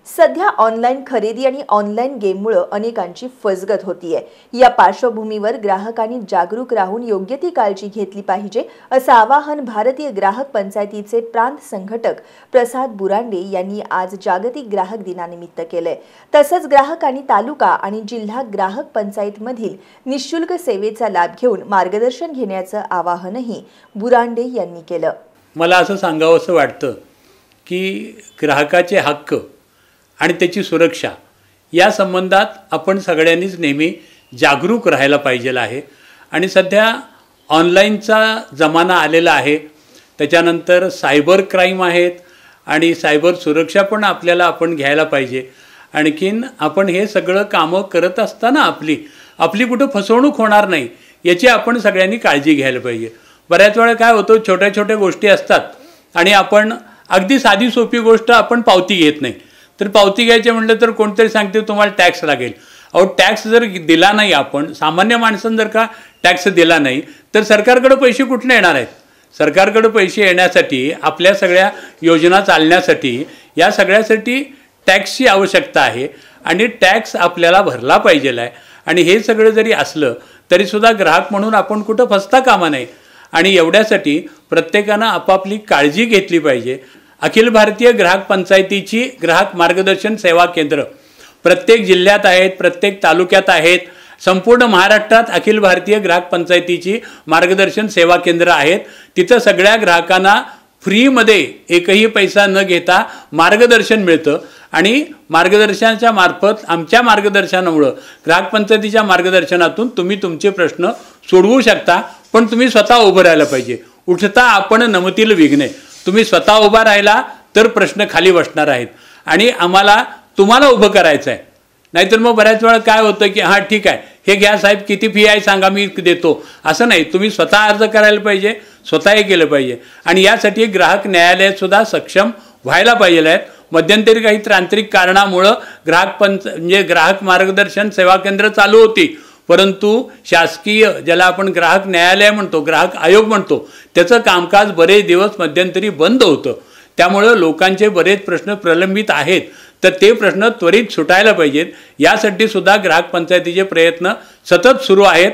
सध्या ऑनलाईन खरेदी आणि ऑनलाईन गेममुळे अनेकांची फसगत होतीये। या पार्श्वभूमीवर ग्राहकांनी जागरूक राहून योग्य ती काळजी घेतली पाहिजे, असं आवाहन भारतीय ग्राहक पंचायतीचे प्रांत संघटक प्रसाद बुरांडे यांनी आज जागतिक ग्राहक दिनानिमित्त केले। तसंच ग्राहकांनी तालुका आणि जिल्हा ग्राहक पंचायतमधील निःशुल्क सेवेचा लाभ घेऊन मार्गदर्शन घेण्याचं आवाहनही बुरांडे यांनी केलं। मला असं सांगावंसं वाटतं की ग्राहकाचे हक्क आणि त्याची सुरक्षा या संबंधात आपण सगळ्यांनीच नेहमी जागरूक राहायला पाहिजे आहे। आणि सध्या ऑनलाईनचा जमाना आलेला आहे, त्याच्यानंतर सायबर क्राईम आहेत आणि सायबर सुरक्षा पण आपण घ्यायला पाहिजे। आणखीन आपण हे सगळं कामं करत असताना आपली कुठं फसवणूक होणार नाही याची आपण सगळ्यांनी काळजी घ्यायला पाहिजे। बऱ्याच वेळा काय होतं, छोट्या छोट्या गोष्टी असतात आणि आपण अगदी साधी सोपी गोष्ट आपण पावती घेत नाही, तर पावती घ्यायचे म्हटलं तर कोणतरी सांगते तुम्हाला टॅक्स लागेल। अहो, टॅक्स जर दिला नाही, आपण सामान्य माणसानं जर का टॅक्स दिला नाही तर सरकारकडे पैसे कुठून येणार आहेत? सरकारकडे पैसे येण्यासाठी, आपल्या सगळ्या योजना चालण्यासाठी, या सगळ्यासाठी टॅक्सची आवश्यकता आहे आणि टॅक्स आपल्याला भरला पाहिजे आहे। आणि हे सगळं जरी असलं तरीसुद्धा ग्राहक म्हणून आपण कुठं फसता कामा नये आणि एवढ्यासाठी प्रत्येकानं आपापली काळजी घेतली पाहिजे। अखिल भारतीय ग्राहक पंचायतीची ग्राहक मार्गदर्शन सेवा केंद्र प्रत्येक जिल्ह्यात आहेत, प्रत्येक तालुक्यात आहेत। संपूर्ण महाराष्ट्रात अखिल भारतीय ग्राहक पंचायतीची मार्गदर्शन सेवा केंद्र आहेत। तिथं सगळ्या ग्राहकांना फ्रीमध्ये एकही पैसा न घेता मार्गदर्शन मिळतं आणि मार्गदर्शनाच्या मार्फत, आमच्या मार्गदर्शनामुळे, ग्राहक पंचायतीच्या मार्गदर्शनातून तुम्ही तुमचे प्रश्न सोडवू शकता। पण तुम्ही स्वतः उभं राहायला पाहिजे। उठता आपण नमतील विघ्ने, तुम्ही स्वतः उभा राहिला तर प्रश्न खाली बसणार आहेत आणि आम्हाला तुम्हाला उभं करायचं आहे। नाहीतर मग बऱ्याच वेळा काय होतं की हां ठीक आहे, हे घ्या साहेब, किती फी आहे सांगा, मी देतो, असं नाही। तुम्ही स्वतः अर्ज करायला पाहिजे, स्वतः हे केलं पाहिजे आणि यासाठी ग्राहक न्यायालयातसुद्धा सक्षम व्हायला पाहिजे आहेत। मध्यंतरी काही तांत्रिक कारणामुळं ग्राहक मार्गदर्शन सेवा केंद्र चालू होती, परंतु शासकीय, ज्याला आपण ग्राहक न्यायालय म्हणतो, ग्राहक आयोग म्हणतो, त्याचं कामकाज बरेच दिवस मध्यंतरी बंद होतं। त्यामुळं लोकांचे बरेच प्रश्न प्रलंबित आहेत, तर ते प्रश्न त्वरित सुटायला पाहिजेत। यासाठी सुद्धा ग्राहक पंचायतीचे प्रयत्न सतत सुरू आहेत।